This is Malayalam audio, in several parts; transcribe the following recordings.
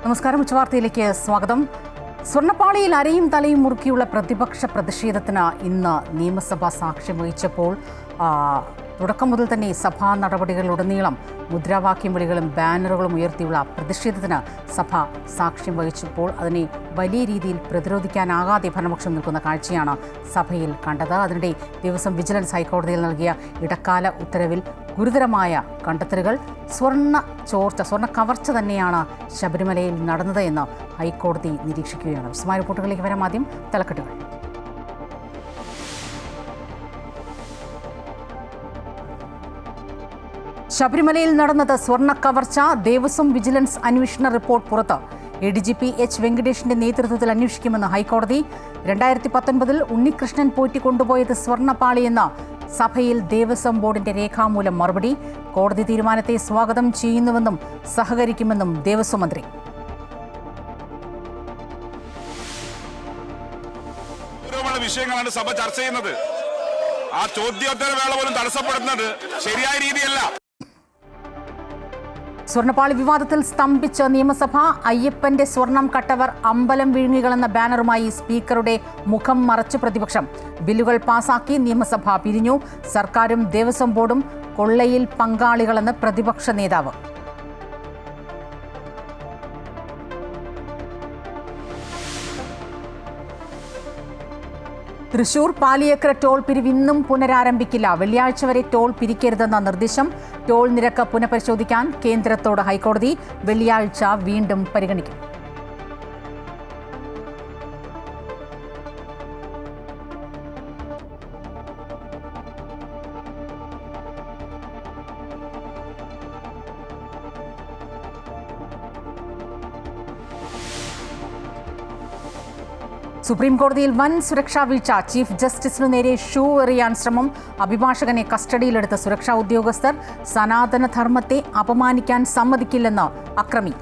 നമസ്കാരം. ഉച്ചവാർത്തയിലേക്ക് സ്വാഗതം. സ്വർണ്ണപ്പാളിയിൽ അരയും തലയും മുറുക്കിയുള്ള പ്രതിപക്ഷ പ്രതിഷേധത്തിന് ഇന്ന് നിയമസഭ സാക്ഷ്യം വഹിച്ചപ്പോൾ തുടക്കം മുതൽ തന്നെ സഭാ നടപടികളിലുടനീളം മുദ്രാവാക്യം വിളികളും ബാനറുകളും ഉയർത്തിയുള്ള പ്രതിഷേധത്തിന് സഭ സാക്ഷ്യം വഹിച്ചപ്പോൾ അതിനെ വലിയ രീതിയിൽ പ്രതിരോധിക്കാനാകാതെ ഭരണപക്ഷം നിൽക്കുന്ന കാഴ്ചയാണ് സഭയിൽ കണ്ടത്. അതിനിടെ ദിവസം വിജിലൻസ് ഹൈക്കോടതിയിൽ നൽകിയ ഇടക്കാല ഉത്തരവിൽ ഗുരുതരമായ കണ്ടെത്തലുകൾ, സ്വർണ്ണ കവർച്ച തന്നെയാണ് ശബരിമലയിൽ നടന്നത് എന്ന് ഹൈക്കോടതി നിരീക്ഷിക്കുകയാണ്. വിശദമായ റിപ്പോർട്ടുകളിലേക്ക് വരാം. ആദ്യം തലക്കെട്ടുകൾ. ശബരിമലയിൽ നടന്നത് സ്വർണ്ണ കവർച്ച. ദേവസ്വം വിജിലൻസ് അന്വേഷണ റിപ്പോർട്ട് പുറത്ത്. ADGP H. വെങ്കടേഷിന്റെ നേതൃത്വത്തിൽ അന്വേഷിക്കുമെന്ന് ഹൈക്കോടതി. 2019 ഉണ്ണികൃഷ്ണൻ പോറ്റി കൊണ്ടുപോയത് സ്വർണ്ണപ്പാളിയെന്ന സഭയിൽ ദേവസ്വം ബോർഡിന്റെ രേഖാമൂലം മറുപടി. കോടതി തീരുമാനത്തെ സ്വാഗതം ചെയ്യുന്നുവെന്നും സഹകരിക്കുമെന്നും ദേവസ്വം മന്ത്രി. വിഷയങ്ങളാണ് സഭ ചർച്ച ചെയ്യുന്നത്. ആ ചോദ്യോത്തര വേള പോലും തടസ്സപ്പെടുന്നത് ശരിയായ രീതിയല്ല. സ്വർണ്ണപ്പാളി വിവാദത്തിൽ സ്തംഭിച്ച നിയമസഭ. അയ്യപ്പന്റെ സ്വർണം കട്ടവർ അമ്പലം വിഴുങ്ങികളെന്ന ബാനറുമായി സ്പീക്കറുടെ മുഖം മറച്ച് പ്രതിപക്ഷം. ബില്ലുകൾ പാസാക്കി നിയമസഭ പിരിഞ്ഞു. സർക്കാരും ദേവസ്വം ബോർഡും കൊള്ളയിൽ പങ്കാളികളെന്ന് പ്രതിപക്ഷ നേതാവ്. തൃശൂർ പാലിയേക്കര ടോൾ പിരിവ് ഇന്നും പുനരാരംഭിക്കില്ല. വെള്ളിയാഴ്ച വരെ ടോൾ പിരിക്കരുതെന്ന നിർദ്ദേശം. ടോൾ നിരക്ക് പുനഃപരിശോധിക്കാൻ കേന്ദ്രത്തോട് ഹൈക്കോടതി. വെള്ളിയാഴ്ച വീണ്ടും പരിഗണിക്കും. സുപ്രീം കോടതിയിൽ വൻ സുരക്ഷാ വീഴ്ച. ചീഫ് ജസ്റ്റിസിനു നേരെ ഷൂ എറിയാൻ ശ്രമം. അഭിഭാഷകനെ കസ്റ്റഡിയിലെടുത്ത സുരക്ഷാ ഉദ്യോഗസ്ഥർ. സനാതനധർമ്മത്തെ അപമാനിക്കാൻ സമ്മതിക്കില്ലെന്ന് അക്രമി.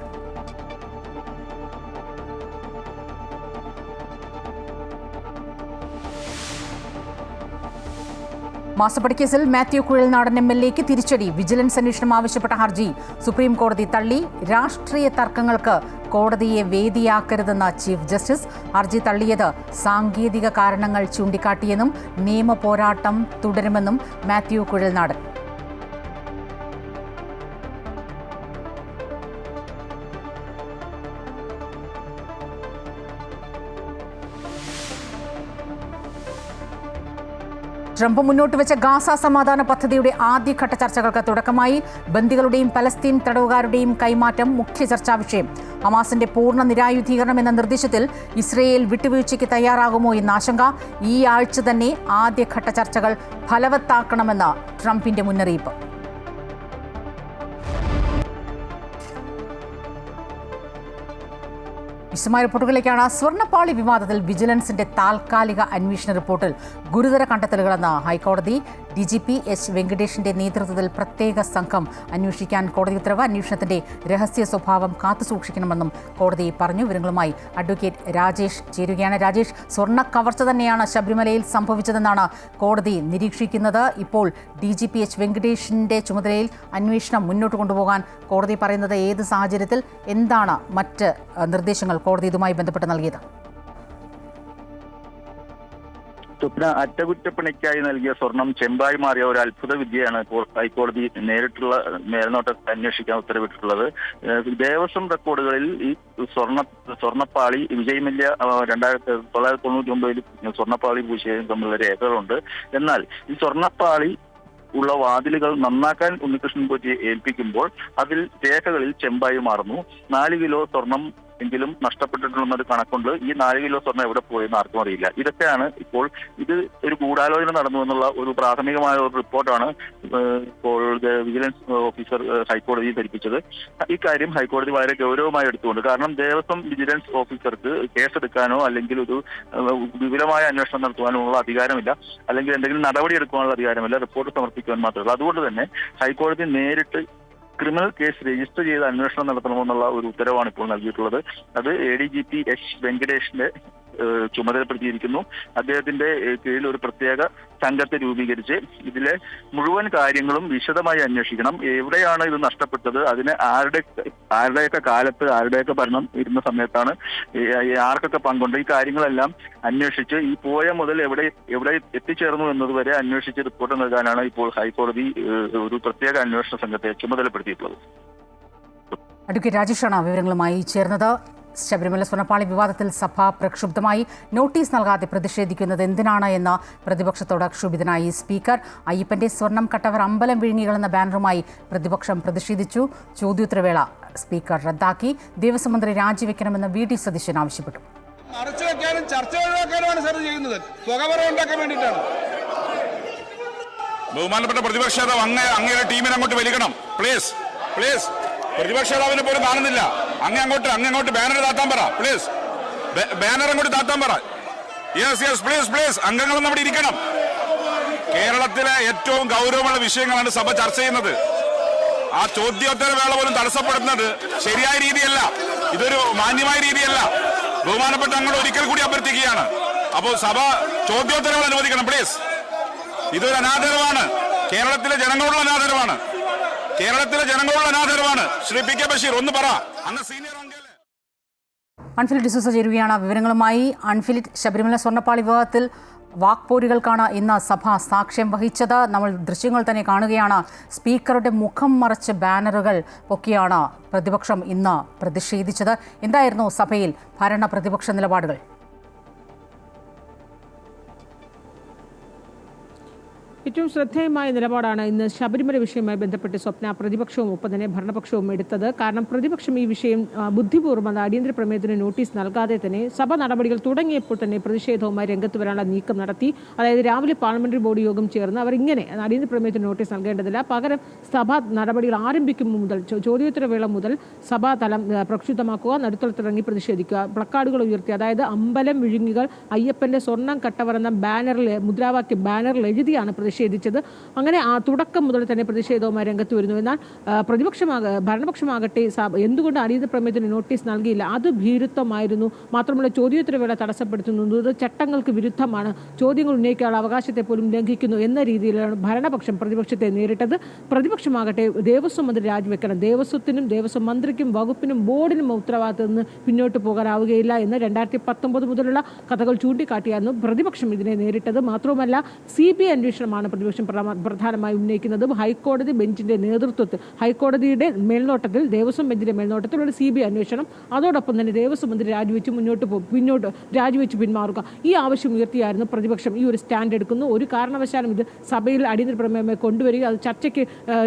മാസപ്പടിക്കേസിൽ മാത്യു കുഴൽനാടൻ MLA-ക്ക് തിരിച്ചടി. വിജിലൻസ് അന്വേഷണം ആവശ്യപ്പെട്ട ഹർജി സുപ്രീം കോടതി തള്ളി. രാഷ്ട്രീയ തർക്കങ്ങൾക്ക് കോടതിയെ വേദിയാക്കരുതെന്ന ചീഫ് ജസ്റ്റിസ്. ഹർജി തള്ളിയത് സാങ്കേതിക കാരണങ്ങൾ ചൂണ്ടിക്കാട്ടിയെന്നും നിയമ പോരാട്ടം തുടരുമെന്നും മാത്യു കുഴൽനാടൻ. ട്രംപ് മുന്നോട്ട് വെച്ച ഗാസ സമാധാന പദ്ധതിയുടെ ആദ്യഘട്ട ചർച്ചകൾക്ക് തുടക്കമായി. ബന്ദികളുടെയും പലസ്തീൻ തടവുകാരുടെയും കൈമാറ്റം മുഖ്യ ചർച്ചാ വിഷയം. ഹമാസിന്റെ പൂർണ്ണ നിരായുധീകരണം എന്ന നിർദ്ദേശത്തിൽ ഇസ്രയേൽ വിട്ടുവീഴ്ചയ്ക്ക് തയ്യാറാകുമോ എന്ന ആശങ്ക. ഈ ആഴ്ച തന്നെ ആദ്യഘട്ട ചർച്ചകൾ ഫലവത്താക്കണമെന്ന് ട്രംപിന്റെ മുന്നറിയിപ്പ്. വിശദമായ റിപ്പോർട്ടുകളിലേക്കാണ്. സ്വർണ്ണപ്പാളി വിവാദത്തിൽ വിജിലൻസിന്റെ താൽക്കാലിക അന്വേഷണ റിപ്പോർട്ടിൽ ഗുരുതര കണ്ടെത്തലുകളെന്ന് ഹൈക്കോടതി. DGP H. വെങ്കടേഷിന്റെ നേതൃത്വത്തിൽ പ്രത്യേക സംഘം അന്വേഷിക്കാൻ കോടതി ഉത്തരവ്. അന്വേഷണത്തിന്റെ രഹസ്യ സ്വഭാവം കാത്തുസൂക്ഷിക്കണമെന്നും കോടതി പറഞ്ഞു. വിവരങ്ങളുമായി അഡ്വക്കേറ്റ് രാജേഷ് ചേരുകയാണ്. രാജേഷ്, സ്വർണ്ണ കവർച്ച തന്നെയാണ് ശബരിമലയിൽ സംഭവിച്ചതെന്നാണ് കോടതി നിരീക്ഷിക്കുന്നത്. ഇപ്പോൾ DGP H. വെങ്കടേഷിന്റെ ചുമതലയിൽ അന്വേഷണം മുന്നോട്ട് കൊണ്ടുപോകാൻ കോടതി പറയുന്നത് ഏത് സാഹചര്യത്തിൽ, എന്താണ് മറ്റ് നിർദ്ദേശങ്ങൾ കോടതി ഇതുമായി ബന്ധപ്പെട്ട് നൽകിയത്? സ്വപ്ന അറ്റകുറ്റപ്പണിക്കായി നൽകിയ സ്വർണം ചെമ്പായി മാറിയ ഒരു അത്ഭുത വിദ്യയാണ് ഹൈക്കോടതി നേരിട്ടുള്ള മേൽനോട്ടത്തിൽ അന്വേഷിക്കാൻ ഉത്തരവിട്ടിട്ടുള്ളത്. ദേവസ്വം റെക്കോർഡുകളിൽ ഈ സ്വർണ്ണപ്പാളി വിജയമല്യ 1999 സ്വർണ്ണപ്പാളി പൂശിയതും തമ്മിലുള്ള രേഖകളുണ്ട്. എന്നാൽ ഈ സ്വർണ്ണപ്പാളി ഉള്ള വാതിലുകൾ നന്നാക്കാൻ ഉണ്ണികൃഷ്ണൻ പോറ്റിയെ ഏൽപ്പിക്കുമ്പോൾ അതിൽ രേഖകളിൽ ചെമ്പായി മാറുന്നു. 4 കിലോ സ്വർണം എങ്കിലും നഷ്ടപ്പെട്ടിട്ടുണ്ടെന്നൊരു കണക്കുണ്ട്. ഈ 4 കിലോ സ്വർണ്ണം എവിടെ പോയെന്ന് ആർക്കും അറിയില്ല. ഇതൊക്കെയാണ് ഇപ്പോൾ ഇത് ഒരു ഗൂഢാലോചന നടന്നു എന്നുള്ള ഒരു പ്രാഥമികമായ ഒരു റിപ്പോർട്ടാണ് ഇപ്പോൾ വിജിലൻസ് ഓഫീസർ ഹൈക്കോടതിയെ ധരിപ്പിച്ചത്. ഈ കാര്യം ഹൈക്കോടതി വളരെ ഗൗരവമായി എടുത്തുകൊണ്ട്, കാരണം ദേവസ്വം വിജിലൻസ് ഓഫീസർക്ക് കേസെടുക്കാനോ അല്ലെങ്കിൽ ഒരു വിപുലമായ അന്വേഷണം നടത്തുവാനോ ഉള്ള അധികാരമില്ല, അല്ലെങ്കിൽ എന്തെങ്കിലും നടപടി എടുക്കാനുള്ള അധികാരമില്ല, റിപ്പോർട്ട് സമർപ്പിക്കുവാൻ മാത്രമല്ല. അതുകൊണ്ട് തന്നെ ഹൈക്കോടതി നേരിട്ട് ക്രിമിനൽ കേസ് രജിസ്റ്റർ ചെയ്ത് അന്വേഷണം നടത്തണമെന്നുള്ള ഒരു ഉത്തരവാണ് ഇപ്പോൾ നൽകിയിട്ടുള്ളത്. അത് ADGP H. വെങ്കടേഷിന്റെ ചുമതലപ്പെടുത്തിയിരിക്കുന്നു. അദ്ദേഹത്തിന്റെ കീഴിൽ ഒരു പ്രത്യേക സംഘത്തെ രൂപീകരിച്ച് ഇതിലെ മുഴുവൻ കാര്യങ്ങളും വിശദമായി അന്വേഷിക്കണം. എവിടെയാണ് ഇത് നഷ്ടപ്പെട്ടത്, അതിന് ആരുടെയൊക്കെ കാലത്ത് ആരുടെയൊക്കെ ഭരണം ഇരുന്ന സമയത്താണ് ആർക്കൊക്കെ പങ്കുണ്ട്, ഈ കാര്യങ്ങളെല്ലാം അന്വേഷിച്ച് ഈ പോയ മുതൽ എവിടെ എത്തിച്ചേർന്നു എന്നതുവരെ അന്വേഷിച്ച് റിപ്പോർട്ട് നൽകാനാണ് ഇപ്പോൾ ഹൈക്കോടതി ഒരു പ്രത്യേക അന്വേഷണ സംഘത്തെ ചുമതലപ്പെടുത്തിയിട്ടുള്ളത്. അഡ്വക്കേറ്റ് രാജേഷാണ് വിവരങ്ങളുമായി ചേർന്നത്. ശബരിമല സ്വർണ്ണപ്പാളി വിവാദത്തിൽ സഭ പ്രക്ഷുബ്ധമായി. നോട്ടീസ് നൽകാതെ പ്രതിഷേധിക്കുന്നത് എന്തിനാണ് എന്ന പ്രതിപക്ഷത്തോട് ക്ഷുഭിതനായി സ്പീക്കർ. അയ്യപ്പന്റെ സ്വർണം കട്ടവർ അമ്പലം വിഴുങ്ങികളെന്ന ബാനറുമായി പ്രതിപക്ഷം പ്രതിഷേധിച്ചു. ചോദ്യോത്തരവേള സ്പീക്കർ റദ്ദാക്കി. ദേവസ്വം മന്ത്രി രാജിവെക്കണമെന്ന് VD സതീശൻ ആവശ്യപ്പെട്ടു. മറച്ചുവെക്കാനും ചർച്ച ഒഴിവാക്കാനുമാണ് സാർ ചെയ്യുന്നത്. തുകവറ ഉണ്ടാക്കാൻ വേണ്ടിയിട്ടാണ്. ബഹുമാനപ്പെട്ട പ്രതിപക്ഷ നേതാവ് അങ്ങയുടെ ടീമിനെ അങ്ങോട്ട് വലിക്കണം. Please please. പ്രതിപക്ഷ നേതാവിനെ പോലും കാണുന്നില്ല. അങ്ങോട്ട് ബാനർ താത്താൻ പറ. പ്ലീസ് ബാനർ അങ്ങോട്ട് താത്താൻ പറ. Yes please please. അംഗങ്ങളൊന്നും അവിടെ ഇരിക്കണം. കേരളത്തിലെ ഏറ്റവും ഗൗരവമുള്ള വിഷയങ്ങളാണ് സഭ ചർച്ച ചെയ്യുന്നത്. ആ ചോദ്യോത്തര വേള പോലും തടസ്സപ്പെടുന്നത് ശരിയായ രീതിയല്ല. ഇതൊരു മാന്യമായ രീതിയല്ല. ബഹുമാനപ്പെട്ട അങ്ങോട്ട് ഒരിക്കൽ കൂടി അഭ്യർത്ഥിക്കുകയാണ്. അപ്പോൾ സഭ ചോദ്യോത്തരങ്ങൾ അനുവദിക്കണം പ്ലീസ്. ഇതൊരു അനാദരവാണ്. കേരളത്തിലെ ജനങ്ങളോടുള്ള അനാദരവാണ്. ശ്രീ PK ബഷീർ ഒന്ന് പറ. അങ്ങ് സീനിയർ അംഗല്ലേ? അൺഫിലിറ്റ് ഡിസൂസ ചേരുകയാണ് വിവരങ്ങളുമായി. അൺഫിലിറ്റ്, ശബരിമല സ്വർണ്ണപ്പാളി വിവാദത്തിൽ വാക്പോരുകൾക്കാണ് ഇന്ന് സഭ സാക്ഷ്യം വഹിച്ചത്. നമ്മൾ ദൃശ്യങ്ങൾ തന്നെ കാണുകയാണ്. സ്പീക്കറുടെ മുഖം മറച്ച് ബാനറുകൾ പൊക്കിയാണ് പ്രതിപക്ഷം ഇന്ന് പ്രതിഷേധിച്ചത്. എന്തായിരുന്നു സഭയിൽ ഭരണ പ്രതിപക്ഷ നിലപാടുകൾ? ഏറ്റവും ശ്രദ്ധേയമായ നിലപാടാണ് ഇന്ന് ശബരിമല വിഷയവുമായി ബന്ധപ്പെട്ട് സ്വപ്ന പ്രതിപക്ഷവും ഒപ്പം തന്നെ ഭരണപക്ഷവും എടുത്തത്. കാരണം പ്രതിപക്ഷം ഈ വിഷയം ബുദ്ധിപൂർവ്വം അടിയന്തര പ്രമേയത്തിന് നോട്ടീസ് നൽകാതെ തന്നെ സഭ നടപടികൾ തുടങ്ങിയപ്പോൾ തന്നെ പ്രതിഷേധവുമായി രംഗത്ത് വരാനുള്ള നീക്കം നടത്തി. അതായത് രാവിലെ പാർലമെന്ററി ബോഡി യോഗം ചേർന്ന് അവർ ഇങ്ങനെ അടിയന്തര പ്രമേയത്തിന് നോട്ടീസ് നൽകേണ്ടതില്ല, പകരം സഭ നടപടികൾ ആരംഭിക്കുമ്പോൾ മുതൽ ചോദ്യോത്തരവേള മുതൽ സഭാ തലം പ്രക്ഷുബ്ധമാക്കുക, നടുത്തളത്തിറങ്ങി പ്രതിഷേധിക്കുക, പ്ലക്കാർഡുകൾ ഉയർത്തി, അതായത് അമ്പലം വിഴുങ്ങികൾ അയ്യപ്പന്റെ സ്വർണ്ണം കട്ടവറെന്ന ബാനറിൽ മുദ്രാവാക്യം ബാനറിൽ എഴുതിയാണ് പ്രതിഷേധിച്ചത്. അങ്ങനെ ആ തുടക്കം മുതൽ തന്നെ പ്രതിഷേധവുമായി രംഗത്ത് വരുന്നു. എന്നാൽ ഭരണപക്ഷമാകട്ടെ എന്തുകൊണ്ട് അടിയന്തര പ്രമേയത്തിന് നോട്ടീസ് നൽകിയില്ല, അത് ഭീരുത്വമായിരുന്നു. മാത്രമല്ല ചോദ്യോത്തരവേള തടസ്സപ്പെടുത്തുന്നത് ചട്ടങ്ങൾക്ക് വിരുദ്ധമാണ്, ചോദ്യങ്ങൾ ഉന്നയിക്കാനുള്ള അവകാശത്തെ പോലും ലംഘിക്കുന്നു എന്ന രീതിയിലാണ് ഭരണപക്ഷം പ്രതിപക്ഷത്തെ നേരിട്ടത്. പ്രതിപക്ഷമാകട്ടെ ദേവസ്വം മന്ത്രി രാജിവെക്കണം, ദേവസ്വത്തിനും ദേവസ്വം മന്ത്രിക്കും വകുപ്പിനും ബോർഡിനും ഉത്തരവാദിത്തത്തിൽ നിന്ന് പിന്നോട്ട് പോകാനാവുകയില്ല എന്ന് 2019 മുതലുള്ള കഥകൾ ചൂണ്ടിക്കാട്ടിയായിരുന്നു പ്രതിപക്ഷം ഇതിനെ നേരിട്ടത്. മാത്രവുമല്ല CBI അന്വേഷണമാണ് പ്രതിപക്ഷം പ്രധാനമായി ഉന്നയിക്കുന്നത്. ഹൈക്കോടതി ബെഞ്ചിന്റെ നേതൃത്വത്തിൽ, ഹൈക്കോടതിയുടെ മേൽനോട്ടത്തിൽ, ദേവസ്വം ബെഞ്ചിന്റെ മേൽനോട്ടത്തിൽ ഒരു CBI അന്വേഷണം, അതോടൊപ്പം തന്നെ ദേവസ്വം മന്ത്രി രാജിവെച്ച് പിന്മാറുക, ഈ ആവശ്യം ഉയർത്തിയായിരുന്നു പ്രതിപക്ഷം ഈ ഒരു സ്റ്റാൻഡ് എടുക്കുന്നു. ഒരു കാരണവശാലും ഇത് സഭയിൽ അടിയന്തര പ്രമേയമായി കൊണ്ടുവരിക, അത്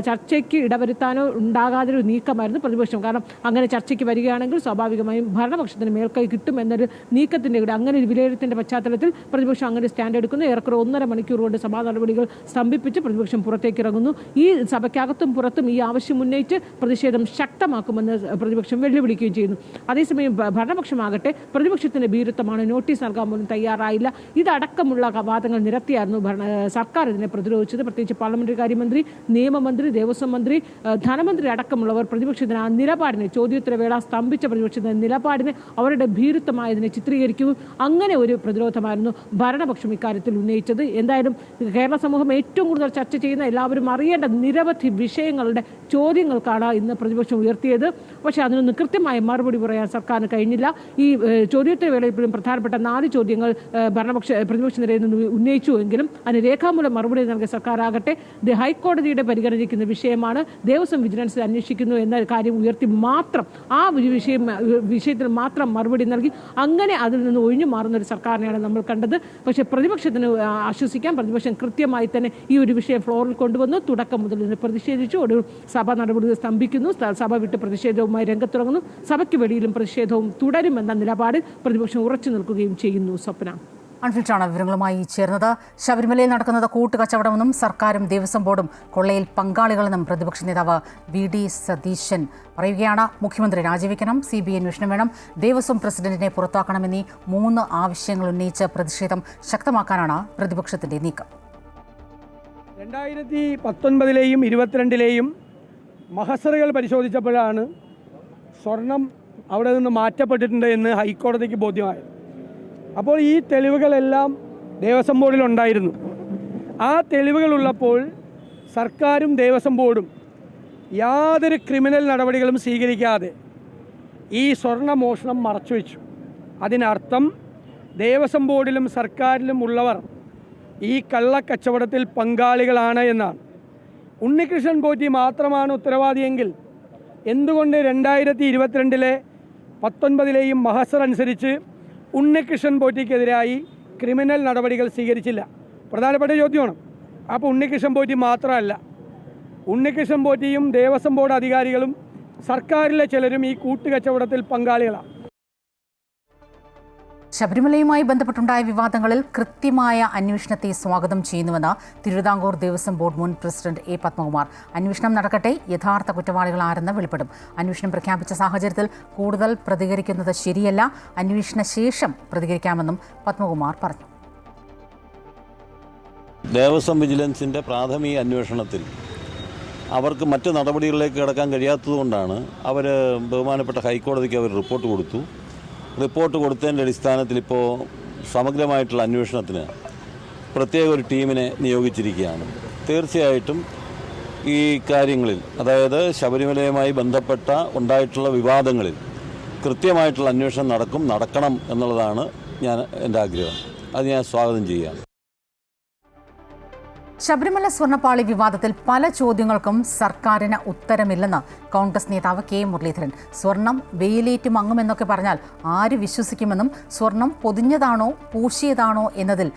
ചർച്ചയ്ക്ക് ഇടവരുത്താനോ ഉണ്ടാകാതൊരു നീക്കമായിരുന്നു പ്രതിപക്ഷം. കാരണം അങ്ങനെ ചർച്ചയ്ക്ക് വരികയാണെങ്കിൽ സ്വാഭാവികമായും ഭരണപക്ഷത്തിന് മേൽക്കൈ കിട്ടുമെന്നൊരു നീക്കത്തിന്റെ കൂടെ അങ്ങനെ ഒരു വിലയിരുത്തിന്റെ പശ്ചാത്തലത്തിൽ പ്രതിപക്ഷം അങ്ങനെ സ്റ്റാൻഡ് എടുക്കുന്നു. ഏറെക്കുറെ 1.5 മണിക്കൂർ കൊണ്ട് സഭാ നടപടികൾ സ്തംഭിപ്പിച്ച് പ്രതിപക്ഷം പുറത്തേക്ക് ഇറങ്ങുന്നു. ഈ സഭയ്ക്കകത്തും പുറത്തും ഈ ആവശ്യം ഉന്നയിച്ച് പ്രതിഷേധം ശക്തമാക്കുമെന്ന് പ്രതിപക്ഷം വെല്ലുവിളിക്കുകയും ചെയ്യുന്നു. അതേസമയം ഭരണപക്ഷമാകട്ടെ പ്രതിപക്ഷത്തിന്റെ ഭീരുത്വമാണ്, നോട്ടീസ് നൽകാൻ പോലും തയ്യാറായില്ല. ഇതടക്കമുള്ള വാദങ്ങൾ നിരത്തിയായിരുന്നു സർക്കാർ ഇതിനെ പ്രതിരോധിച്ചത്. പ്രത്യേകിച്ച് പാർലമെന്ററി കാര്യമന്ത്രി, നിയമമന്ത്രി, ദേവസ്വം മന്ത്രി, ധനമന്ത്രി അടക്കമുള്ളവർ പ്രതിപക്ഷത്തിന് ആ നിലപാടിനെ, ചോദ്യോത്തരവേള സ്തംഭിച്ച പ്രതിപക്ഷത്തിന്റെ നിലപാടിനെ അവരുടെ ഭീരുത്വമായതിനെ ചിത്രീകരിക്കുകയും അങ്ങനെ ഒരു പ്രതിരോധമായിരുന്നു ഭരണപക്ഷം ഇക്കാര്യത്തിൽ ഉന്നയിച്ചത്. എന്തായാലും കേരള സമൂഹം ഏറ്റവും കൂടുതൽ ചർച്ച ചെയ്യുന്ന, എല്ലാവരും അറിയേണ്ട നിരവധി വിഷയങ്ങളുടെ ചോദ്യങ്ങൾക്കാണ് ഇന്ന് പ്രതിപക്ഷം ഉയർത്തിയത്. പക്ഷേ അതിനൊന്നും കൃത്യമായ മറുപടി പറയാൻ സർക്കാരിന് കഴിഞ്ഞില്ല. ഈ ചോദ്യോത്തര വേളയിൽ ഇപ്പോഴും പ്രധാനപ്പെട്ട 4 ചോദ്യങ്ങൾ പ്രതിപക്ഷ നിരയിൽ നിന്ന് ഉന്നയിച്ചുവെങ്കിലും അതിന് രേഖാമൂലം മറുപടി നൽകിയ സർക്കാരാകട്ടെ ഹൈക്കോടതിയുടെ പരിഗണിക്കുന്ന വിഷയമാണ്, ദേവസ്വം വിജിലൻസിൽ അന്വേഷിക്കുന്നു എന്ന കാര്യം ഉയർത്തി മാത്രം ആ വിഷയത്തിൽ മാത്രം മറുപടി നൽകി അങ്ങനെ അതിൽ നിന്ന് ഒഴിഞ്ഞു മാറുന്ന ഒരു സർക്കാരിനെയാണ് നമ്മൾ കണ്ടത്. പക്ഷേ പ്രതിപക്ഷത്തിന് ആശ്വസിക്കാം, പ്രതിപക്ഷം കൃത്യമായി തന്നെ ഈ ഒരു വിഷയം ഫ്ലോറിൽ കൊണ്ടുവന്നു. തുടക്കം മുതൽ ഇതിനെ പ്രതിഷേധിച്ചു. ഒടുവിൽ സഭാ നടപടികൾ സ്തംഭിക്കുന്നു. സഭ വിട്ട് പ്രതിഷേധവുമായി രംഗത്തിറങ്ങുന്നു. സഭയ്ക്ക് വെളിയിലും പ്രതിഷേധവും തുടരുമെന്ന നിലപാടിൽ പ്രതിപക്ഷം ഉറച്ചു നിൽക്കുകയും ചെയ്യുന്നു. സ്വപ്ന. അൺഫിറ്റാണ് വിവരങ്ങളുമായി ചേർന്നത്. ശബരിമലയിൽ നടക്കുന്നത് കൂട്ടുകച്ചവടമെന്നും സർക്കാരും ദേവസ്വം ബോർഡും കൊള്ളയിൽ പങ്കാളികളെന്നും പ്രതിപക്ഷ നേതാവ് VD സതീശൻ പറയുകയാണ്. മുഖ്യമന്ത്രി രാജിവെക്കണം, CBI അന്വേഷണം വേണം, ദേവസ്വം പ്രസിഡന്റിനെ പുറത്താക്കണമെന്നീ 3 ആവശ്യങ്ങൾ ഉന്നയിച്ച് പ്രതിഷേധം ശക്തമാക്കാനാണ് പ്രതിപക്ഷത്തിന്റെ നീക്കം. 2019-ലെയും 2022-ലെയും മഹസറുകൾ പരിശോധിച്ചപ്പോഴാണ് സ്വർണം അവിടെ നിന്ന് മാറ്റപ്പെട്ടിട്ടുണ്ട് എന്ന് ഹൈക്കോടതിക്ക് ബോധ്യമായത്. അപ്പോൾ ഈ തെളിവുകളെല്ലാം ദേവസ്വം ബോർഡിലുണ്ടായിരുന്നു. ആ തെളിവുകളുള്ളപ്പോൾ സർക്കാരും ദേവസ്വം ബോർഡും യാതൊരു ക്രിമിനൽ നടപടികളും സ്വീകരിക്കാതെ ഈ സ്വർണ്ണമോഷണം മറച്ചുവെച്ചു. അതിനർത്ഥം ദേവസ്വം ബോർഡിലും സർക്കാരിലും ഉള്ളവർ ഈ കള്ളക്കച്ചവടത്തിൽ പങ്കാളികളാണ് എന്നാണ്. ഉണ്ണികൃഷ്ണൻ പോറ്റി മാത്രമാണ് ഉത്തരവാദിയെങ്കിൽ എന്തുകൊണ്ട് 2022 19 മഹസർ അനുസരിച്ച് ഉണ്ണികൃഷ്ണൻ പോറ്റിക്കെതിരായി ക്രിമിനൽ നടപടികൾ സ്വീകരിച്ചില്ല? പ്രധാനപ്പെട്ട ചോദ്യമാണ്. അപ്പോൾ ഉണ്ണികൃഷ്ണൻ പോറ്റി മാത്രമല്ല, ഉണ്ണികൃഷ്ണൻ പോറ്റിയും ദേവസ്വം ബോർഡ് അധികാരികളും സർക്കാരിലെ ചിലരും ഈ കൂട്ടുകച്ചവടത്തിൽ പങ്കാളികളാണ്. ശബരിമലയുമായി ബന്ധപ്പെട്ടുണ്ടായ വിവാദങ്ങളിൽ കൃത്യമായ അന്വേഷണത്തെ സ്വാഗതം ചെയ്യുന്നുവെന്ന് തിരുവിതാംകൂർ ദേവസ്വം ബോർഡ് മുൻ പ്രസിഡന്റ് എ പത്മകുമാർ. അന്വേഷണം നടക്കട്ടെ, യഥാർത്ഥ കുറ്റവാളികൾ ആരെന്ന് വെളിപ്പെടും. അന്വേഷണം പ്രഖ്യാപിച്ച സാഹചര്യത്തിൽ കൂടുതൽ പ്രതികരിക്കുന്നത് ശരിയല്ല, അന്വേഷണ ശേഷം പ്രതികരിക്കാമെന്നും പത്മകുമാർ പറഞ്ഞു. ദേവസ്വം വിജിലൻസിൻ്റെ പ്രാഥമിക അന്വേഷണത്തിൽ അവർക്ക് മറ്റ് നടപടികളിലേക്ക് കടക്കാൻ കഴിയാത്തതുകൊണ്ടാണ് അവർ ബഹുമാനപ്പെട്ട ഹൈക്കോടതിക്ക് അവർ റിപ്പോർട്ട് കൊടുത്തു. റിപ്പോർട്ട് കൊടുത്തതിൻ്റെ അടിസ്ഥാനത്തിൽ ഇപ്പോൾ സമഗ്രമായിട്ടുള്ള അന്വേഷണത്തിന് പ്രത്യേക ഒരു ടീമിനെ നിയോഗിച്ചിരിക്കുകയാണ്. തീർച്ചയായിട്ടും ഈ കാര്യങ്ങളിൽ, അതായത് ശബരിമലയുമായി ബന്ധപ്പെട്ട ഉണ്ടായിട്ടുള്ള വിവാദങ്ങളിൽ കൃത്യമായിട്ടുള്ള അന്വേഷണം നടക്കണം എന്നുള്ളതാണ് എൻ്റെ ആഗ്രഹം. അത് ഞാൻ സ്വാഗതം ചെയ്യുകയാണ്. ശബരിമല സ്വർണ്ണപ്പാളി വിവാദത്തിൽ പല ചോദ്യങ്ങൾക്കും സർക്കാരിന് ഉത്തരമില്ലെന്ന് കോൺഗ്രസ് നേതാവ് കെ മുരളീധരൻ. സ്വർണം വെയിലേറ്റ് മങ്ങുമെന്നൊക്കെ പറഞ്ഞാൽ ആര് വിശ്വസിക്കുമെന്നും സ്വർണം പൊതിഞ്ഞതാണോ പൂശിയതാണോ എന്നതിൽ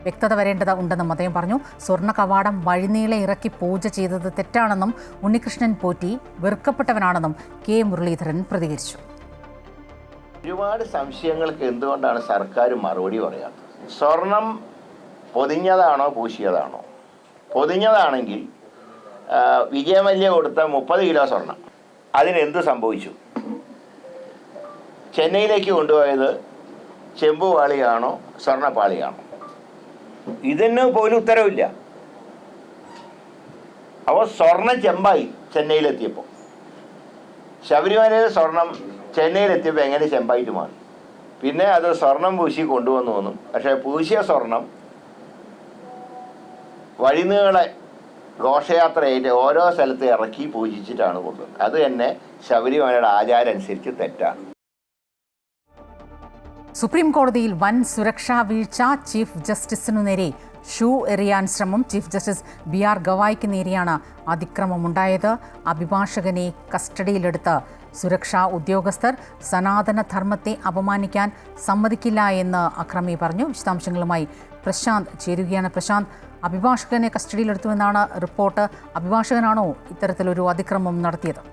വ്യക്തത വരേണ്ടത് ഉണ്ടെന്നും അദ്ദേഹം പറഞ്ഞു. സ്വർണ്ണ കവാടം വഴിനീളെ ഇറക്കി പൂജ ചെയ്തത് തെറ്റാണെന്നും ഉണ്ണികൃഷ്ണൻ പോറ്റി വെറുക്കപ്പെട്ടവനാണെന്നും കെ മുരളീധരൻ പ്രതികരിച്ചു. ഒരുപാട് സംശയങ്ങൾക്ക് എന്തുകൊണ്ടാണ് സർക്കാർ മറുപടി പറയാത്തത്? സ്വർണം പൊതിഞ്ഞതാണോ പൂശിയതാണോ? പൊതിഞ്ഞതാണെങ്കിൽ വിജയമല്യ കൊടുത്ത 30 കിലോ സ്വർണം അതിനെന്ത് സംഭവിച്ചു? ചെന്നൈയിലേക്ക് കൊണ്ടുപോയത് ചെമ്പുപാളിയാണോ സ്വർണ്ണപ്പാളിയാണോ? ഇതിന് പോലും ഉത്തരവില്ല. അപ്പോൾ സ്വർണം ചെമ്പായി ചെന്നൈയിലെത്തിയപ്പോൾ. ശബരിമലയിലെ സ്വർണം ചെന്നൈയിലെത്തിയപ്പോൾ എങ്ങനെ ചെമ്പായിട്ട് മാറി? പിന്നെ അത് സ്വർണം പൂശി കൊണ്ടുവന്നു വന്നു. പക്ഷേ പൂശിയ സ്വർണം വഴിനീളെ ഘോഷയാത്രയായിട്ട് ഓരോ സ്ഥലത്ത് ഇറക്കി പൂജിച്ചിട്ടാണ് കൊണ്ടുവന്നത്. അത് തന്നെ ശബരിമലയുടെ ആചാരം അനുസരിച്ച് തെറ്റാണ്. സുപ്രീം കോടതിയിൽ വൻ സുരക്ഷാ വീഴ്ച. ചീഫ് ജസ്റ്റിസിനു നേരെ ഷൂ എറിയാൻ ശ്രമം. ചീഫ് ജസ്റ്റിസ് BR ഗവായിക്ക് നേരെയാണ് അതിക്രമമുണ്ടായത്. അഭിഭാഷകനെ കസ്റ്റഡിയിലെടുത്ത് സുരക്ഷാ ഉദ്യോഗസ്ഥർ. സനാതന ധർമ്മത്തെ അപമാനിക്കാൻ സമ്മതിക്കില്ല എന്ന് അക്രമി പറഞ്ഞു. വിശദാംശങ്ങളുമായി പ്രശാന്ത് ചേരുകയാണ്. പ്രശാന്ത്, അഭിഭാഷകനെ കസ്റ്റഡിയിലെടുത്തുവെന്നാണ് റിപ്പോർട്ട്. അഭിഭാഷകനാണോ ഇത്തരത്തിലൊരു അതിക്രമം നടത്തിയത്?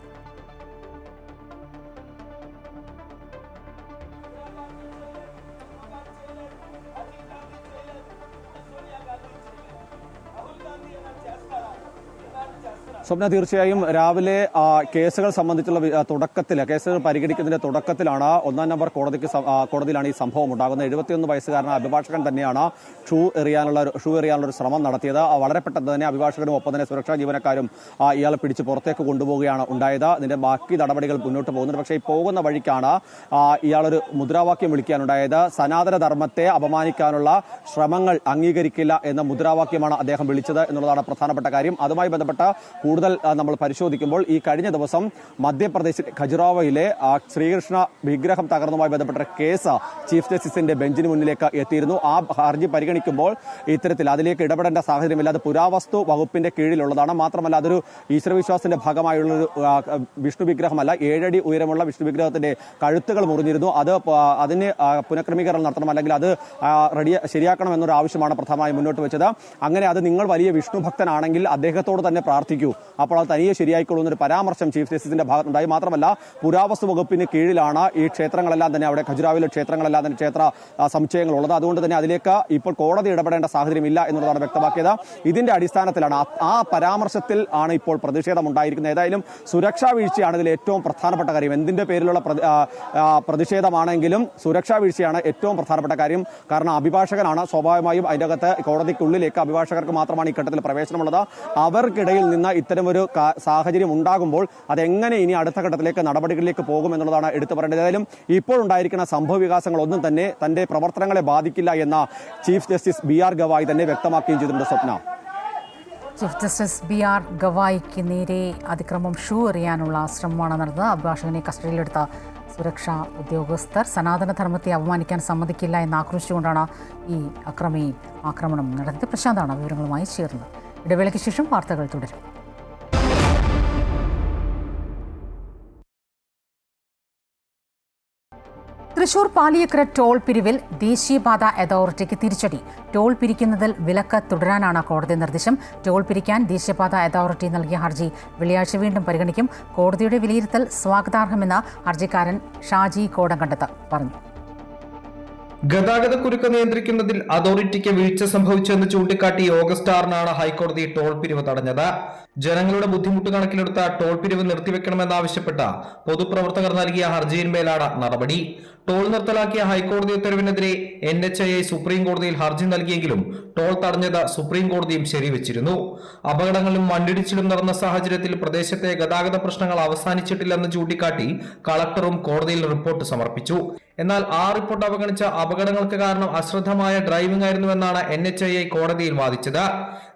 സ്വപ്ന, തീർച്ചയായും രാവിലെ കേസുകൾ സംബന്ധിച്ചുള്ള കേസുകൾ പരിഗണിക്കുന്നതിന്റെ തുടക്കത്തിലാണ് 1-ാം നമ്പർ കോടതിയിലാണ് ഈ സംഭവം ഉണ്ടാകുന്നത്. 71 വയസ്സുകാരനായ അഭിഭാഷകൻ തന്നെയാണ് ഷൂ എറിയാനുള്ള ഒരു ശ്രമം നടത്തിയത്. വളരെ പെട്ടെന്ന് തന്നെ അഭിഭാഷകനും ഒപ്പം തന്നെ സുരക്ഷാ ജീവനക്കാരും ഇയാളെ പിടിച്ച് പുറത്തേക്ക് കൊണ്ടുപോവുകയാണ് ഉണ്ടായത്. ഇതിന്റെ ബാക്കി നടപടികൾ മുന്നോട്ട് പോകുന്നുണ്ട്. പക്ഷേ ഈ പോകുന്ന വഴിക്കാണ് ഇയാളൊരു മുദ്രാവാക്യം വിളിക്കാനുണ്ടായത്. സനാതന ധർമ്മത്തെ അപമാനിക്കാനുള്ള ശ്രമങ്ങൾ അംഗീകരിക്കില്ല എന്ന മുദ്രാവാക്യമാണ് അദ്ദേഹം വിളിച്ചത് എന്നുള്ളതാണ് പ്രധാനപ്പെട്ട കാര്യം. അതുമായി ബന്ധപ്പെട്ട കൂടുതൽ നമ്മൾ പരിശോധിക്കുമ്പോൾ ഈ കഴിഞ്ഞ ദിവസം മധ്യപ്രദേശിലെ ഖജുറാവോയിലെ ശ്രീകൃഷ്ണ വിഗ്രഹം തകർന്നുമായി ബന്ധപ്പെട്ട കേസ് ചീഫ് ജസ്റ്റിസിന്റെ ബെഞ്ചിന് മുന്നിലേക്ക് എത്തിയിരുന്നു. ആ ഹർജി പരിഗണിക്കുമ്പോൾ ഇത്തരത്തിൽ അതിലേക്ക് ഇടപെടേണ്ട സാഹചര്യമില്ല. അത് പുരാവസ്തു വകുപ്പിന്റെ കീഴിലുള്ളതാണ്. മാത്രമല്ല അതൊരു ഈശ്വരവിശ്വാസത്തിന്റെ ഭാഗമായുള്ളൊരു വിഷ്ണു വിഗ്രഹമല്ല. 7 അടി ഉയരമുള്ള വിഷ്ണു വിഗ്രഹത്തിന്റെ കഴുത്തുകൾ മുറിഞ്ഞിരുന്നു. അതിന് പുനഃക്രമീകരണം നടത്തണം, അല്ലെങ്കിൽ അത് ശരിയാക്കണം എന്നൊരു ആവശ്യമാണ് പ്രധാനമായും മുന്നോട്ട് വെച്ചത്. അങ്ങനെ അത് നിങ്ങൾ വലിയ വിഷ്ണു ഭക്തനാണെങ്കിൽ അദ്ദേഹത്തോട് തന്നെ പ്രാർത്ഥിക്കൂ, അപ്പോൾ അത് തനിയെ ശരിയായിക്കൊള്ളൂ എന്നൊരു പരാമർശം ചീഫ് ജസ്റ്റിസിന്റെ ഭാഗത്തുണ്ടായി. മാത്രമല്ല പുരാവസ്തു വകുപ്പിന് കീഴിലാണ് ഈ ക്ഷേത്രങ്ങളെല്ലാം തന്നെ, അവിടെ ഖജുരാവിലെ ക്ഷേത്രങ്ങളെല്ലാം തന്നെ ക്ഷേത്ര സമുച്ചയങ്ങളുള്ളത്. അതുകൊണ്ട് തന്നെ അതിലേക്ക് ഇപ്പോൾ കോടതി ഇടപെടേണ്ട സാഹചര്യമില്ല എന്നുള്ളതാണ് വ്യക്തമാക്കിയത്. ഇതിന്റെ അടിസ്ഥാനത്തിലാണ് ആ പരാമർശത്തിൽ ആണ് ഇപ്പോൾ പ്രതിഷേധം ഉണ്ടായിരിക്കുന്നത്. ഏതായാലും സുരക്ഷാ വീഴ്ചയാണ് ഇതിൽ ഏറ്റവും പ്രധാനപ്പെട്ട കാര്യം. എന്തിന്റെ പേരിലുള്ള പ്രതിഷേധമാണെങ്കിലും സുരക്ഷാ വീഴ്ചയാണ് ഏറ്റവും പ്രധാനപ്പെട്ട കാര്യം. കാരണം അഭിഭാഷകനാണ്, സ്വാഭാവികമായും അതിൻ്റെ അകത്ത് കോടതിക്കുള്ളിലേക്ക് അഭിഭാഷകർക്ക് മാത്രമാണ് ഈ ഘട്ടത്തിൽ പ്രവേശനമുള്ളത്. അവർക്കിടയിൽ നിന്ന് ഇത്തരമൊരു സാഹചര്യം ഉണ്ടാകുമ്പോൾ അതെങ്ങനെ ഇനി അടുത്ത ഘട്ടത്തിലേക്ക് നടപടികളിലേക്ക് പോകുമെന്നുള്ളതാണ് എടുത്തു പറയേണ്ടത്. ഏതായാലും ഇപ്പോഴുണ്ടായിരിക്കുന്ന സംഭവ വികാസങ്ങളൊന്നും തന്നെ തന്റെ പ്രവർത്തനങ്ങളെ ബാധിക്കില്ല എന്ന ചീഫ് ജസ്റ്റിസ് BR ഗവായ് തന്നെ വ്യക്തമാക്കുകയും ചെയ്തിട്ടുണ്ട്. സ്വപ്ന, ചീഫ് ജസ്റ്റിസ് BR ഗവായിക്ക് നേരെ അതിക്രമം ഷൂ എറിയാനുള്ള ശ്രമമാണ് നടന്നത്. അഭിഭാഷകനെ കസ്റ്റഡിയിലെടുത്ത സുരക്ഷാ ഉദ്യോഗസ്ഥർ സനാതനധർമ്മത്തെ അപമാനിക്കാൻ സമ്മതിക്കില്ല എന്ന് ആക്രോശിച്ചുകൊണ്ടാണ് ഈ ആക്രമണം നടത്തിയത്. പ്രശാന്താണ് വിവരങ്ങളുമായി ചേർന്നത്. ഇടവേളയ്ക്ക് ശേഷം വാർത്തകൾ തുടരും. തൃശൂർ പാലിയക്കര ടോൾ പിരിവിൽ ദേശീയപാത അതോറിറ്റിക്ക് തിരിച്ചടി. ടോൾ പിരിക്കുന്നതിൽ വിലക്ക് തുടരാനാണ് കോടതി നിർദ്ദേശം. ടോൾ പിരിക്കാൻ ദേശീയപാത അതോറിറ്റി നൽകിയ ഹർജി വെള്ളിയാഴ്ച വീണ്ടും പരിഗണിക്കും. കോടതിയുടെ വിലയിരുത്തൽ സ്വാഗതാർഹമെന്ന് ഹർജിക്കാരൻ ഷാജി കോടങ്കണ്ടത്ത് പറഞ്ഞു. ഗതാഗതക്കുരുക്ക് നിയന്ത്രിക്കുന്നതിൽ അതോറിറ്റിക്ക് വീഴ്ച സംഭവിച്ചെന്ന് ചൂണ്ടിക്കാട്ടി ഓഗസ്റ്റ് 6-നാണ് ഹൈക്കോടതി ടോൾ പിരിവ് തടഞ്ഞത്. ജനങ്ങളുടെ ബുദ്ധിമുട്ട് കണക്കിലെടുത്ത ടോൾ പിരിവ് നിർത്തിവെക്കണമെന്നാവശ്യപ്പെട്ട പൊതുപ്രവർത്തകർ നൽകിയ ഹർജിയിന്മേലാണ് നടപടി. ടോൾ നിർത്തലാക്കിയ ഹൈക്കോടതി ഉത്തരവിനെതിരെ NHAI സുപ്രീം കോടതിയിൽ ഹർജി നൽകിയെങ്കിലും ടോൾ തടഞ്ഞത് സുപ്രീം കോടതിയും ശരിവെച്ചിരുന്നു. അപകടങ്ങളും മണ്ണിടിച്ചിലും നടന്ന സാഹചര്യത്തിൽ പ്രദേശത്തെ ഗതാഗത പ്രശ്നങ്ങൾ അവസാനിച്ചിട്ടില്ലെന്ന് ചൂണ്ടിക്കാട്ടി കളക്ടറും കോടതിയിൽ റിപ്പോർട്ട് സമർപ്പിച്ചു. എന്നാൽ ആ റിപ്പോർട്ട് അവഗണിച്ച അപകടങ്ങൾക്ക് കാരണം അശ്രദ്ധമായ ഡ്രൈവിംഗ് ആയിരുന്നുവെന്നാണ് NHAI കോടതിയിൽ വാദിച്ചത്.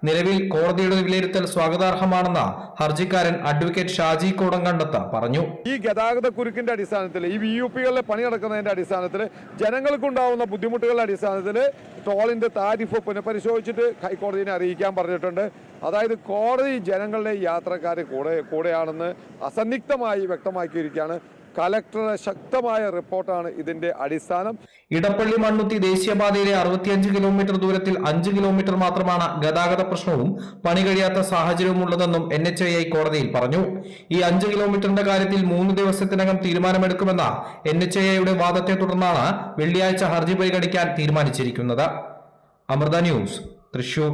നിലവിൽ കോടതിയുടെ വിലയിരുത്തൽ സ്വാഗതാർഹമാണെന്ന് ഹർജിക്കാരൻ അഡ്വക്കേറ്റ് ഷാജി കോടങ്കണ്ടത്ത് പറഞ്ഞു. ഈ ഗതാഗത കുരുക്കിന്റെ അടിസ്ഥാനത്തിൽ, ഈ VUP-കളിലെ പണി നടക്കുന്നതിന്റെ അടിസ്ഥാനത്തിൽ, ജനങ്ങൾക്കുണ്ടാവുന്ന ബുദ്ധിമുട്ടുകളുടെ അടിസ്ഥാനത്തിൽ ടോളിന്റെ താരിഫ് പുനഃപരിശോധിച്ചിട്ട് ഹൈക്കോടതിയെ അറിയിക്കാൻ പറഞ്ഞിട്ടുണ്ട്. അതായത് കോടതി ജനങ്ങളുടെ യാത്രക്കാരെ കൂടെയാണെന്ന് അസന്നിഗ്ധമായി വ്യക്തമാക്കിയിരിക്കുകയാണ്. കലക്ടറുടെ ശക്തമായ റിപ്പോർട്ടാണ് ഇതിന്റെ അടിസ്ഥാനം. ഇടപ്പള്ളി മണ്ണുത്തി ദേശീയപാതയിലെ 65 കിലോമീറ്റർ ദൂരത്തിൽ 5 കിലോമീറ്റർ മാത്രമാണ് ഗതാഗത പ്രശ്നവും പണി കഴിയാത്ത സാഹചര്യവും ഉള്ളതെന്നും NHAI കോടതിയിൽ പറഞ്ഞു. ഈ 5 കിലോമീറ്ററിന്റെ കാര്യത്തിൽ 3 ദിവസത്തിനകം തീരുമാനമെടുക്കുമെന്ന NHAIയുടെ വാദത്തെ തുടർന്നാണ് വെള്ളിയാഴ്ച ഹർജി പരിഗണിക്കാൻ തീരുമാനിച്ചിരിക്കുന്നത്. അമൃത ന്യൂസ്, തൃശൂർ.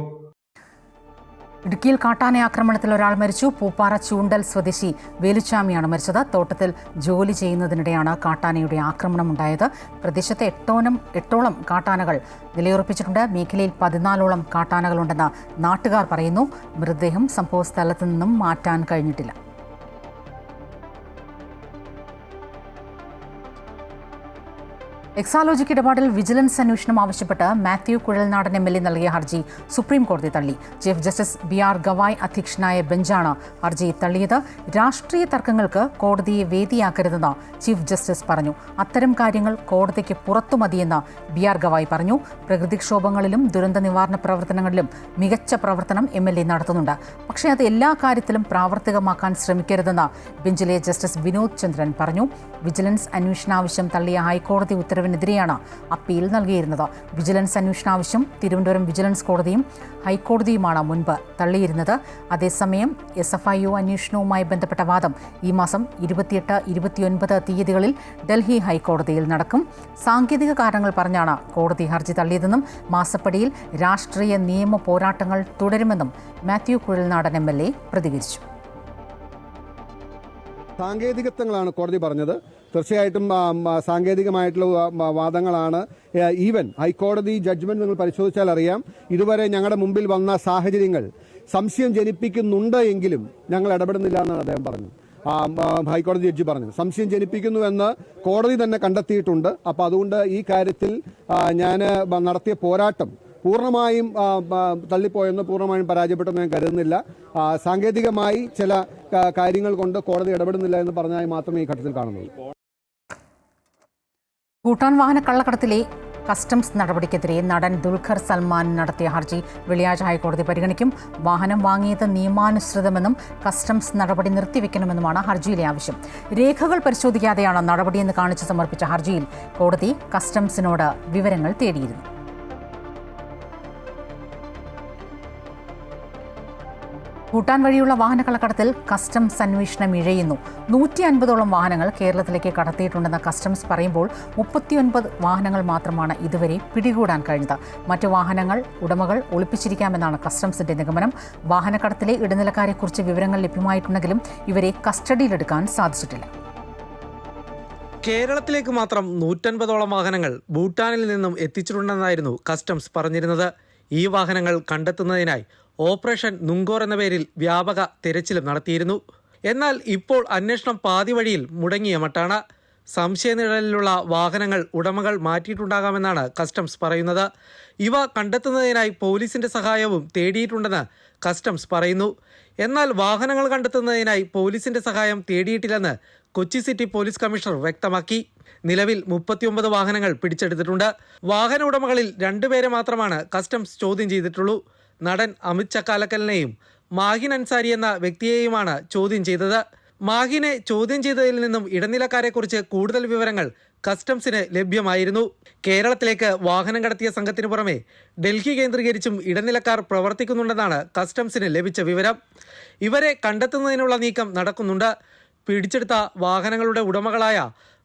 ഇടുക്കിയിൽ കാട്ടാന ആക്രമണത്തിൽ ഒരാൾ മരിച്ചു. പൂപ്പാറ ചൂണ്ടൽ സ്വദേശി വേലുച്ചാമിയാണ് മരിച്ചത്. തോട്ടത്തിൽ ജോലി ചെയ്യുന്നതിനിടെയാണ് കാട്ടാനയുടെ ആക്രമണമുണ്ടായത്. പ്രദേശത്ത് 8ഓളം കാട്ടാനകൾ നിലയുറപ്പിച്ചിട്ടുണ്ട്. മേഖലയിൽ 14ഓളം കാട്ടാനകളുണ്ടെന്ന് നാട്ടുകാർ പറയുന്നു. മൃതദേഹം സംഭവ സ്ഥലത്ത് നിന്നും മാറ്റാൻ കഴിഞ്ഞിട്ടില്ല. എക്സാലോജിക് ഇടപാടിൽ വിജിലൻസ് അന്വേഷണം ആവശ്യപ്പെട്ട് മാത്യു കുഴൽനാടൻ MLA നൽകിയ ഹർജി സുപ്രീം കോടതി തള്ളി. ചീഫ് ജസ്റ്റിസ് BR ഗവായ് അധ്യക്ഷനായ ബെഞ്ചാണ് ഹർജി തള്ളിയത്. രാഷ്ട്രീയ തർക്കങ്ങൾക്ക് കോടതിയെ വേദിയാക്കരുതെന്ന് ചീഫ് ജസ്റ്റിസ് പറഞ്ഞു. അത്തരം കാര്യങ്ങൾ കോടതിക്ക് പുറത്തു മതിയെന്ന് BR ഗവായ് പറഞ്ഞു. പ്രകൃതിക്ഷോഭങ്ങളിലും ദുരന്ത നിവാരണ പ്രവർത്തനങ്ങളിലും മികച്ച പ്രവർത്തനം MLA നടത്തുന്നുണ്ട്. പക്ഷേ അത് എല്ലാ കാര്യത്തിലും പ്രാവർത്തികമാക്കാൻ ശ്രമിക്കരുതെന്ന് ബെഞ്ചിലെ ജസ്റ്റിസ് വിനോദ് ചന്ദ്രൻ പറഞ്ഞു. വിജിലൻസ് അന്വേഷണാവശ്യം തള്ളിയ ഹൈക്കോടതി ഉത്തരവിനെതിരെയാണ് അപ്പീൽ നൽകിയിരുന്നത്. വിജിലൻസ് അന്വേഷണാവശ്യം തിരുവനന്തപുരം വിജിലൻസ് കോടതിയും ഹൈക്കോടതിയുമാണ് മുൻപ് തള്ളിയിരുന്നത്. അതേസമയം SFIO അന്വേഷണവുമായി ബന്ധപ്പെട്ട വാദം ഈ മാസം 28, 29 തീയതികളിൽ ഡൽഹി ഹൈക്കോടതിയിൽ നടക്കും. സാങ്കേതിക കാരണങ്ങൾ പറഞ്ഞാണ് കോടതി ഹർജി തള്ളിയതെന്നും മാസപ്പടിയിൽ രാഷ്ട്രീയ നിയമ പോരാട്ടങ്ങൾ തുടരുമെന്നും മാത്യു കുഴൽനാടൻ MLA പ്രതികരിച്ചു. സാങ്കേതികത്വങ്ങളാണ് കോടതി പറഞ്ഞത്. തീർച്ചയായിട്ടും സാങ്കേതികമായിട്ടുള്ള വാദങ്ങളാണ്. ഈവൻ ഹൈക്കോടതി ജഡ്ജ്മെന്റ് നിങ്ങൾ പരിശോധിച്ചാൽ അറിയാം, ഇതുവരെ ഞങ്ങളുടെ മുമ്പിൽ വന്ന സാഹചര്യങ്ങൾ സംശയം ജനിപ്പിക്കുന്നുണ്ട് എങ്കിലും ഞങ്ങൾ ഇടപെടുന്നില്ല എന്നാണ് അദ്ദേഹം പറഞ്ഞു. ഹൈക്കോടതി ജഡ്ജി പറഞ്ഞു സംശയം ജനിപ്പിക്കുന്നുവെന്ന് കോടതി തന്നെ കണ്ടെത്തിയിട്ടുണ്ട്. അപ്പോൾ അതുകൊണ്ട് ഈ കാര്യത്തിൽ ഞാൻ നടത്തിയ പോരാട്ടം പൂർണ്ണമായും തള്ളിപ്പോയെന്ന്, പൂർണ്ണമായും പരാജയപ്പെട്ടെന്ന് ഞാൻ കരുതുന്നില്ല. സാങ്കേതികമായി ചില കാര്യങ്ങൾ കൊണ്ട് കോടതി ഇടപെടുന്നില്ല എന്ന് പറഞ്ഞാൽ മാത്രമേ ഈ ഘട്ടത്തിൽ കാണുന്നുള്ളൂ. ഭൂട്ടാൻ വാഹന കള്ളക്കടത്തിലെ കസ്റ്റംസ് നടപടിക്കെതിരെ നടൻ ദുൽഖർ സൽമാൻ നടത്തിയ ഹർജി വെള്ളിയാഴ്ച ഹൈക്കോടതി പരിഗണിക്കും. വാഹനം വാങ്ങിയത് നിയമാനുസൃതമെന്നും കസ്റ്റംസ് നടപടി നിർത്തിവെക്കണമെന്നുമാണ് ഹർജിയിലെ ആവശ്യം. രേഖകൾ പരിശോധിക്കാതെയാണ് നടപടിയെന്ന് കാണിച്ച് സമർപ്പിച്ച ഹർജിയിൽ കോടതി കസ്റ്റംസിനോട് വിവരങ്ങൾ തേടിയിരുന്നു. ഭൂട്ടാൻ വഴിയുള്ള വാഹനക്കള്ളക്കടത്തിൽ കസ്റ്റംസ് അന്വേഷണം ഇഴയുന്നു. 150ഓളം വാഹനങ്ങൾ കേരളത്തിലേക്ക് കടത്തിയിട്ടുണ്ടെന്ന് കസ്റ്റംസ് പറയുമ്പോൾ 39 വാഹനങ്ങൾ മാത്രമാണ് ഇതുവരെ പിടികൂടാൻ കഴിഞ്ഞത്. മറ്റു വാഹനങ്ങൾ ഉടമകൾ ഒളിപ്പിച്ചിരിക്കാമെന്നാണ് കസ്റ്റംസിന്റെ നിഗമനം. വാഹനക്കടത്തിലെ ഇടനിലക്കാരെക്കുറിച്ച് വിവരങ്ങൾ ലഭ്യമായിട്ടുണ്ടെങ്കിലും ഇവരെ കസ്റ്റഡിയിലെടുക്കാൻ സാധിച്ചിട്ടില്ല. കേരളത്തിലേക്ക് മാത്രം 150ഓളം വാഹനങ്ങൾ ഭൂട്ടാനിൽ നിന്നും എത്തിച്ചിട്ടുണ്ടെന്നായിരുന്നു കസ്റ്റംസ് പറഞ്ഞിരുന്നത്. ഈ വാഹനങ്ങൾ കണ്ടെത്തുന്നതിനായി ഓപ്പറേഷൻ നുങ്കോർ എന്ന പേരിൽ വ്യാപക തിരച്ചിലും നടത്തിയിരുന്നു. എന്നാൽ ഇപ്പോൾ അന്വേഷണം പാതി വഴിയിൽ മുടങ്ങിയ മട്ടാണ്. സംശയനിഴലിലുള്ള വാഹനങ്ങൾ ഉടമകൾ മാറ്റിയിട്ടുണ്ടാകാമെന്നാണ് കസ്റ്റംസ് പറയുന്നത്. ഇവ കണ്ടെത്തുന്നതിനായി പോലീസിന്റെ സഹായവും തേടിയിട്ടുണ്ടെന്ന് കസ്റ്റംസ് പറയുന്നു. എന്നാൽ വാഹനങ്ങൾ കണ്ടെത്തുന്നതിനായി പോലീസിന്റെ സഹായം തേടിയിട്ടില്ലെന്ന് കൊച്ചി സിറ്റി പോലീസ് കമ്മീഷണർ വ്യക്തമാക്കി. നിലവിൽ 39 വാഹനങ്ങൾ പിടിച്ചെടുത്തിട്ടുണ്ട്. വാഹന ഉടമകളിൽ 2 പേരെ മാത്രമാണ് കസ്റ്റംസ് ചോദ്യം ചെയ്തിട്ടുള്ളൂ. നടൻ അമിത് ചക്കാലക്കലിനെയും മാഹിൻ അൻസാരി എന്ന വ്യക്തിയെയുമാണ് ചോദ്യം ചെയ്തത്. മാഹിനെ ചോദ്യം ചെയ്തതിൽ നിന്നും ഇടനിലക്കാരെക്കുറിച്ച് കൂടുതൽ വിവരങ്ങൾ കസ്റ്റംസിന് ലഭ്യമായിരുന്നു. കേരളത്തിലേക്ക് വാഹനം കടത്തിയ സംഘത്തിന് പുറമെ ഡൽഹി കേന്ദ്രീകരിച്ചും ഇടനിലക്കാർ പ്രവർത്തിക്കുന്നുണ്ടെന്നാണ് കസ്റ്റംസിന് ലഭിച്ച വിവരം. ഇവരെ കണ്ടെത്തുന്നതിനുള്ള നീക്കം നടക്കുന്നുണ്ട്. പിടിച്ചെടുത്ത വാഹനങ്ങളുടെ ഉടമകളായ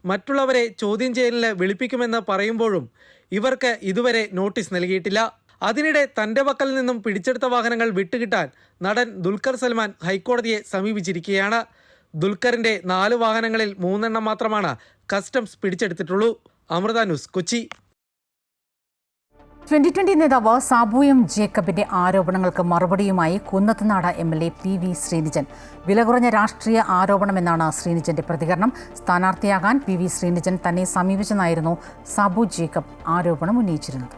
മറ്റുള്ളവരെ ചോദ്യം ചെയ്യലിന് വിളിപ്പിക്കുമെന്ന് പറയുമ്പോഴും ഇവർക്ക് ഇതുവരെ നോട്ടീസ് നൽകിയിട്ടില്ല. അതിനിടെ തന്റെ പക്കൽ നിന്നും പിടിച്ചെടുത്ത വാഹനങ്ങൾ വിട്ടുകിട്ടാൻ നടൻ ദുൽഖർ സൽമാൻ ഹൈക്കോടതിയെ സമീപിച്ചിരിക്കുകയാണ്. ദുൽഖറിന്റെ 4 വാഹനങ്ങളിൽ 3 എണ്ണം മാത്രമാണ് കസ്റ്റംസ് പിടിച്ചെടുത്തിട്ടുള്ളൂ. അമൃത ന്യൂസ്, കൊച്ചി. 2020 നേതാവ് സാബു എം ജേക്കബിന്റെ ആരോപണങ്ങൾക്ക് മറുപടിയുമായി കുന്നത്തുനാട് MLA PV ശ്രീനിജൻ. വില കുറഞ്ഞ രാഷ്ട്രീയ ആരോപണമെന്നാണ് ശ്രീനിജന്റെ പ്രതികരണം. സ്ഥാനാർത്ഥിയാകാൻ PV ശ്രീനിജൻ തന്നെ സമീപിച്ചെന്നായിരുന്നു സാബു ജേക്കബ് ആരോപണം ഉന്നയിച്ചിരുന്നത്.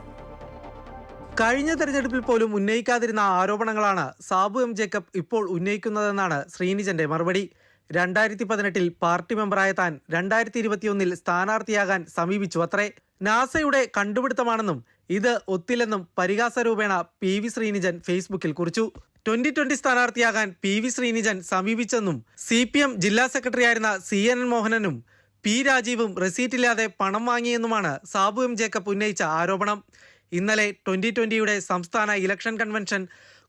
കഴിഞ്ഞ തെരഞ്ഞെടുപ്പിൽ പോലും ഉന്നയിക്കാതിരുന്ന ആരോപണങ്ങളാണ് സാബു എം ജേക്കബ് ഇപ്പോൾ ഉന്നയിക്കുന്നതെന്നാണ് ശ്രീനിജന്റെ മറുപടി. 2018 പാർട്ടി മെമ്പറായ താൻ 2021 സ്ഥാനാർത്ഥിയാകാൻ സമീപിച്ചു അത്രേ. നാസയുടെ കണ്ടുപിടുത്തമാണെന്നും ഇത് ഒത്തില്ലെന്നും പരിഹാസരൂപേണ PV ശ്രീനിജൻ ഫേസ്ബുക്കിൽ കുറിച്ചു. 2020 സ്ഥാനാർത്ഥിയാകാൻ PV ശ്രീനിജൻ സമീപിച്ചെന്നും CPM ജില്ലാ സെക്രട്ടറിയായിരുന്ന CNN മോഹനനും P രാജീവും റെസീറ്റില്ലാതെ പണം വാങ്ങിയെന്നുമാണ് സാബു എം ജേക്കബ് ഉന്നയിച്ച ആരോപണം. ഇന്നലെ 2020യുടെ സംസ്ഥാന ഇലക്ഷൻ കൺവെൻഷൻ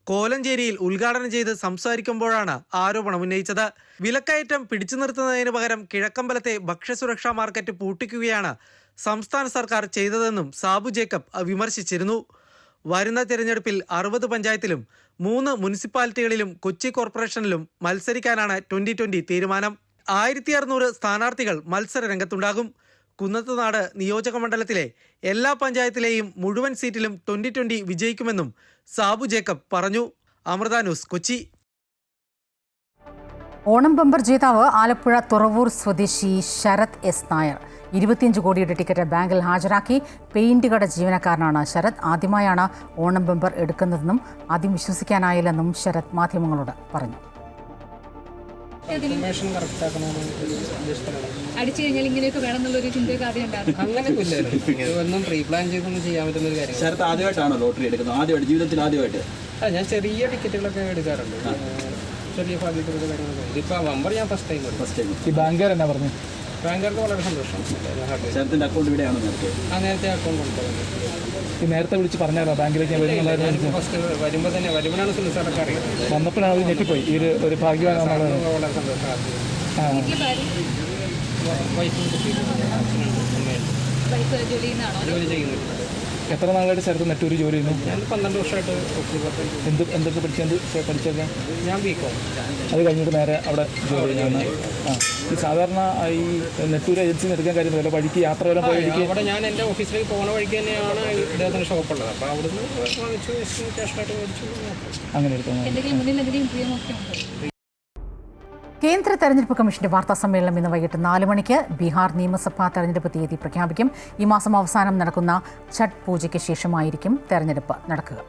കോലഞ്ചേരിയിൽ ഉദ്ഘാടനം ചെയ്ത് സംസാരിക്കുമ്പോഴാണ് ആരോപണം ഉന്നയിച്ചത്. വിലക്കയറ്റം പിടിച്ചു നിർത്തുന്നതിന് പകരം കിഴക്കമ്പലത്തെ ഭക്ഷ്യസുരക്ഷാ മാർക്കറ്റ് പൂട്ടിക്കുകയാണ് സംസ്ഥാന സർക്കാർ ചെയ്തതെന്നും സാബു ജേക്കബ് വിമർശിച്ചിരുന്നു. വരുന്ന തിരഞ്ഞെടുപ്പിൽ 60 പഞ്ചായത്തിലും 3 മുനിസിപ്പാലിറ്റികളിലും കൊച്ചി കോർപ്പറേഷനിലും മത്സരിക്കാനാണ് 2020 തീരുമാനം. 1600 സ്ഥാനാർത്ഥികൾ മത്സര രംഗത്തുണ്ടാകും. കുന്നത്തുനാട് നിയോജക മണ്ഡലത്തിലെ എല്ലാ പഞ്ചായത്തിലെയും മുഴുവൻ സീറ്റിലും 2020 വിജയിക്കുമെന്നും സാബു ജേക്കബ് പറഞ്ഞു. അമൃത ന്യൂസ്, കൊച്ചി. ഓണം ബമ്പർ ജേതാവ് ആലപ്പുഴ തുറവൂർ സ്വദേശി ശരത് എസ് നായർ. 25 കോടിയുടെ ടിക്കറ്റ് ബാങ്കിൽ ഹാജരാക്കി. പെയിന്റ് കട ജീവനക്കാരനാണ് ശരത്. ആദ്യമായാണ് ഓണം ബമ്പർ എടുക്കുന്നതെന്നും ആദ്യം വിശ്വസിക്കാനായില്ലെന്നും ശരത് മാധ്യമങ്ങളോട് പറഞ്ഞു. അടിച്ചു കഴിഞ്ഞാൽ ഇങ്ങനെയൊക്കെ വേണമെന്നുള്ളൊരു ചിന്തയൊക്കെ ആദ്യം ഉണ്ടായിരുന്നു. അങ്ങനെയൊന്നും പ്രീ പ്ലാൻ ചെയ്തൊന്നും ചെയ്യാൻ പറ്റുന്ന ഒരു കാര്യം. ശരത്ത് ആദ്യമായിട്ടാണോ ലോട്ടറി എടുക്കുന്നത്? ആദ്യമായിട്ട്, ജീവിതത്തിൽ ആദ്യമായിട്ട്? ഞാൻ ചെറിയ ടിക്കറ്റുകളൊക്കെ എടുക്കാറുണ്ട്, ചെറിയ ഭാഗ്യത്തിലൊക്കെ കാര്യങ്ങളൊക്കെ. ഇതിപ്പോൾ ബമ്പർ ഞാൻ ഫസ്റ്റ് ടൈം. ഈ ബാങ്കുകാർ എന്നാ പറഞ്ഞു? ബാങ്കുകാർക്ക് വളരെ സന്തോഷം. ശരത്തിൻ്റെ അക്കൗണ്ട് ഇവിടെയാണോ നേരത്തെ? നേരത്തെ അക്കൗണ്ട് കൊടുത്തത്. ഈ നേരത്തെ വിളിച്ച് പറഞ്ഞാലോ ബാങ്കിലേക്ക് ഞാൻ വരുന്നുള്ളതായിരുന്നു? ഫസ്റ്റ് വരുമ്പോഴാണ് സുനിസാറൊക്കെ അറിയാം. വന്നപ്പോഴാണ് അവർ ഞെട്ടിപ്പോയി. ഈ ഒരു ഭാഗ്യവാനാണ്. വളരെ സന്തോഷം. ജോലി ചെയ്യുന്നു. എത്ര നാളായിട്ട് ശരത്ത് നെട്ടൂര് ജോലി ചെയ്യുന്നു? ഞാൻ 12 വർഷമായിട്ട്. എന്തൊക്കെ പഠിച്ചത്? ഞാൻ B.Com. അത് കഴിഞ്ഞിട്ട് നേരെ അവിടെ ജോലി ചെയ്യുന്ന. ഈ സാധാരണ ഈ നെട്ടൂർ ഏജൻസിന്ന് എടുക്കാൻ കാര്യം വല്ല വഴിക്ക് യാത്ര വരാൻ പോയ അവിടെ ഞാൻ എൻ്റെ ഓഫീസിലേക്ക് പോകുന്ന വഴിക്ക് തന്നെയാണ് ഇദ്ദേഹത്തിൻ്റെ ഷോപ്പുള്ളത്. അപ്പോൾ അവിടുന്ന് വാങ്ങിച്ചു, ക്യാഷായിട്ട് മേടിച്ചു. അങ്ങനെ എടുത്തു. കേന്ദ്ര തെരഞ്ഞെടുപ്പ് കമ്മീഷന്റെ വാർത്താ സമ്മേളനം ഇന്ന് വൈകിട്ട് 4 മണിക്ക്. ബീഹാർ നിയമസഭാ തെരഞ്ഞെടുപ്പ് തീയതി പ്രഖ്യാപിക്കും. ഈ മാസം അവസാനം നടക്കുന്ന ഛഠ് പൂജയ്ക്ക് ശേഷമായിരിക്കും തെരഞ്ഞെടുപ്പ് നടക്കുക.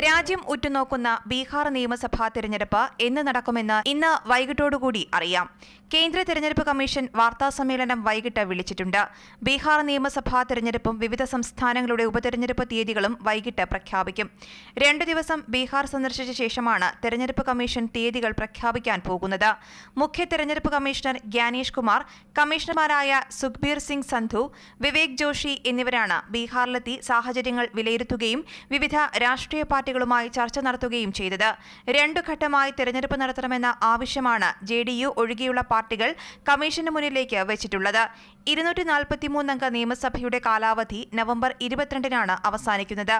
രാജ്യം ഉറ്റുനോക്കുന്ന ബീഹാർ നിയമസഭാ തെരഞ്ഞെടുപ്പ് എന്ന് നടക്കുമെന്ന് ഇന്ന് വൈകിട്ടോടുകൂടി അറിയാം. കേന്ദ്ര തെരഞ്ഞെടുപ്പ് കമ്മീഷൻ വാർത്താ സമ്മേളനം വൈകിട്ട് വിളിച്ചിട്ടുണ്ട്. ബീഹാർ നിയമസഭാ തെരഞ്ഞെടുപ്പും വിവിധ സംസ്ഥാനങ്ങളുടെ ഉപതെരഞ്ഞെടുപ്പ് തീയതികളും വൈകിട്ട് പ്രഖ്യാപിക്കും. 2 ദിവസം ബീഹാർ സന്ദർശിച്ച ശേഷമാണ് തെരഞ്ഞെടുപ്പ് കമ്മീഷൻ തീയതികൾ പ്രഖ്യാപിക്കാൻ പോകുന്നത്. മുഖ്യ തെരഞ്ഞെടുപ്പ് കമ്മീഷണർ ഗ്യാനേഷ് കുമാർ, കമ്മീഷണർമാരായ സുഖ്ബീർ സിംഗ് സന്ധു, വിവേക് ജോഷി എന്നിവരാണ് ബീഹാറിലെത്തി സാഹചര്യങ്ങൾ വിലയിരുത്തുകയും വിവിധ രാഷ്ട്രീയ പാർട്ടികളുമായി ചർച്ച നടത്തുകയും ചെയ്തത്. 2 ഘട്ടമായി തിരഞ്ഞെടുപ്പ് നടത്തണമെന്ന ആവശ്യമാണ് JDU ഒഴികെയുള്ള പാർട്ടികൾ കമ്മീഷന് മുന്നിലേക്ക് വെച്ചിട്ടുള്ളത്. 243 അംഗ നിയമസഭയുടെ കാലാവധി നവംബർ 22-നാണ് അവസാനിക്കുന്നത്.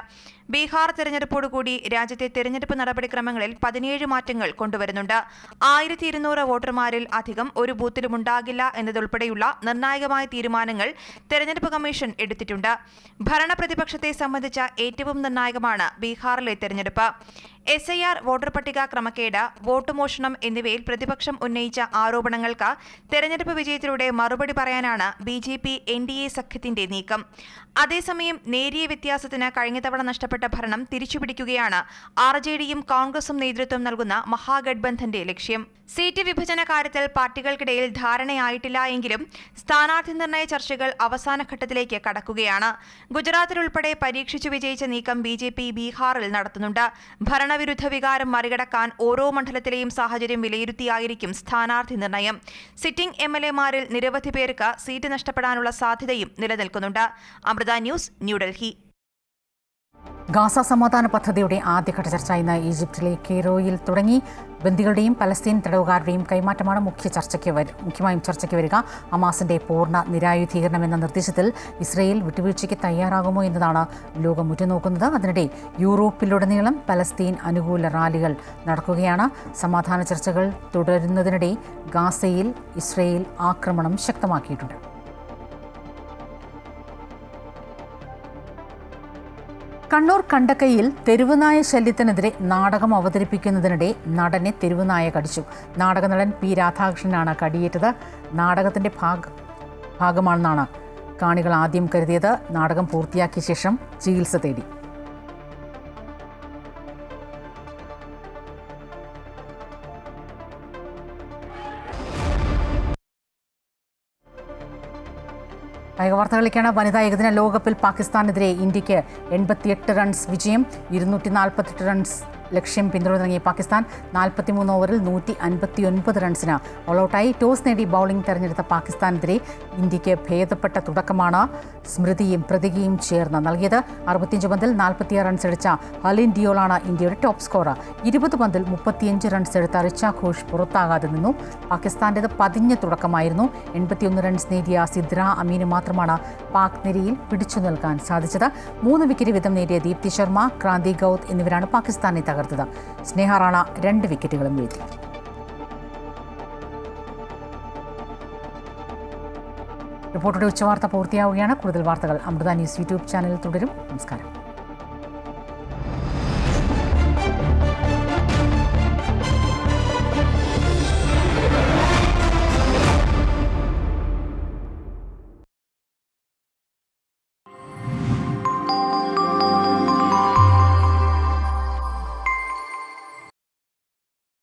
ബീഹാർ തിരഞ്ഞെടുപ്പോടുകൂടി രാജ്യത്തെ തിരഞ്ഞെടുപ്പ് നടപടിക്രമങ്ങളിൽ 17 മാറ്റങ്ങൾ കൊണ്ടുവരുന്നുണ്ട്. 1200 വോട്ടർമാരിൽ അധികം ഒരു ബൂത്തിലുമുണ്ടാകില്ല എന്നതുൾപ്പെടെയുള്ള നിർണായകമായ തീരുമാനങ്ങൾ തെരഞ്ഞെടുപ്പ് കമ്മീഷൻ എടുത്തിട്ടുണ്ട്. ഭരണപ്രതിപക്ഷത്തെ സംബന്ധിച്ച ഏറ്റവും നിർണായകമാണ് ബീഹാറിലെ തെരഞ്ഞെടുപ്പ്. SIR, വോട്ടർ പട്ടിക ക്രമക്കേട്, വോട്ട് മോഷണം എന്നിവയിൽ പ്രതിപക്ഷം ഉന്നയിച്ച ആരോപണങ്ങൾക്ക് തെരഞ്ഞെടുപ്പ് വിജയത്തിലൂടെ മറുപടി പറയാനാണ് BJP NDA സഖ്യത്തിന്റെ നീക്കം. അതേസമയം നേരിയ വ്യത്യാസത്തിന് കഴിഞ്ഞ തവണ നഷ്ടപ്പെട്ട ഭരണം തിരിച്ചുപിടിക്കുകയാണ് RJDയും കോൺഗ്രസും നേതൃത്വം നൽകുന്ന മഹാഗഡ്ബന്ധന്റെ ലക്ഷ്യം. സീറ്റ് വിഭജന കാര്യത്തിൽ പാർട്ടികൾക്കിടയിൽ ധാരണയായിട്ടില്ല എങ്കിലും സ്ഥാനാർത്ഥി നിർണയ ചർച്ചകൾ അവസാന ഘട്ടത്തിലേക്ക് കടക്കുകയാണ്. ഗുജറാത്തിലുൾപ്പെടെ പരീക്ഷിച്ചു വിജയിച്ച നീക്കം BJP ബീഹാറിൽ നടത്തുന്നുണ്ട്. ഭരണവിരുദ്ധ വികാരം മറികടക്കാൻ ഓരോ മണ്ഡലത്തിലെയും സാഹചര്യം വിലയിരുത്തിയായിരിക്കും സ്ഥാനാർത്ഥി നിർണയം. സിറ്റിംഗ് MLAമാരിൽ നിരവധി പേർക്ക് സീറ്റ് നഷ്ടപ്പെടാനുള്ള സാധ്യതയും നിലനിൽക്കുന്നുണ്ട്. അമൃത ന്യൂസ്, ന്യൂഡൽഹി. ഗാസ സമാധാന പദ്ധതിയുടെ ആദ്യഘട്ട ചർച്ച ഇന്ന് ഈജിപ്തിലെ കെയ്റോയിൽ തുടങ്ങി. ബന്ദികളുടെയും പലസ്തീൻ തടവുകാരുടെയും കൈമാറ്റമാണ് മുഖ്യമായും ചർച്ചയ്ക്ക് വരിക. ഹമാസിന്റെ പൂർണ്ണ നിരായുധീകരണം എന്ന നിർദ്ദേശത്തിൽ ഇസ്രയേൽ വിട്ടുവീഴ്ചയ്ക്ക് തയ്യാറാകുമോ എന്നതാണ് ലോകം ഉറ്റുനോക്കുന്നത്. അതിനിടെ യൂറോപ്പിലുടനീളം പലസ്തീൻ അനുകൂല റാലികൾ നടക്കുകയാണ്. സമാധാന ചർച്ചകൾ തുടരുന്നതിനിടെ ഗാസയിൽ ഇസ്രയേൽ ആക്രമണം ശക്തമാക്കിയിട്ടുണ്ട്. കണ്ണൂർ കണ്ടക്കയിൽ തെരുവുനായ ശല്യത്തിനെതിരെ നാടകം അവതരിപ്പിക്കുന്നതിനിടെ നടനെ തെരുവുനായ കടിച്ചു. നാടകനടൻ P. രാധാകൃഷ്ണനാണ് കടിയേറ്റത്. നാടകത്തിന്റെ ഭാഗമാണെന്നാണ് കാണികൾ ആദ്യം കരുതിയത്. നാടകം പൂർത്തിയാക്കിയ ശേഷം ചികിത്സ തേടി. കായിക വാർത്തകളിലേക്കാണ്. വനിതാ ഏകദിന ലോകകപ്പിൽ പാകിസ്ഥാനെതിരെ ഇന്ത്യക്ക് 88 റൺസ് വിജയം. 248 റൺസ് ലക്ഷ്യം പിന്തുടർന്നിറങ്ങിയ പാകിസ്ഥാൻ 43 ഓവറിൽ 159 റൺസിന് ഓളൌട്ടായി. ടോസ് നേടി ബൌളിംഗ് തെരഞ്ഞെടുത്ത പാകിസ്ഥാനെതിരെ ഇന്ത്യക്ക് ഭേദപ്പെട്ട തുടക്കമാണ് സ്മൃതിയും പ്രതികയും ചേർന്ന് നൽകിയത്. 65 പന്തിൽ 46 റൺസ് എടുത്ത ഹലിൻ ഡിയോളാണ് ഇന്ത്യയുടെ ടോപ്പ് സ്കോറർ. 20 പന്തിൽ 35 റൺസ് എടുത്ത റിച്ച ഘോഷ് പുറത്താകാതെ നിന്നു. പാകിസ്ഥാന്റേത് പതിഞ്ഞ തുടക്കമായിരുന്നു. 81 റൺസ് നേടിയ സിദ്ര അമീന് മാത്രമാണ് പാക് നിരയിൽ പിടിച്ചു നിൽക്കാൻ സാധിച്ചത്. 3 വിക്കറ്റ് വീതം നേടിയ ദീപ്തി ശർമ്മ, ക്രാന്തി ഗൌത് എന്നിവരാണ് പാകിസ്ഥാനെ തകർത്തത്. സ്നേഹ റാണ 2 വിക്കറ്റുകളും വീഴ്ത്തി. റിപ്പോർട്ടറുടെ ഉച്ചവാർത്ത പൂർത്തിയാവുകയാണ്. കൂടുതൽ വാർത്തകൾ അമൃത ന്യൂസ് യൂട്യൂബ് ചാനലിൽ തുടരും. നമസ്കാരം.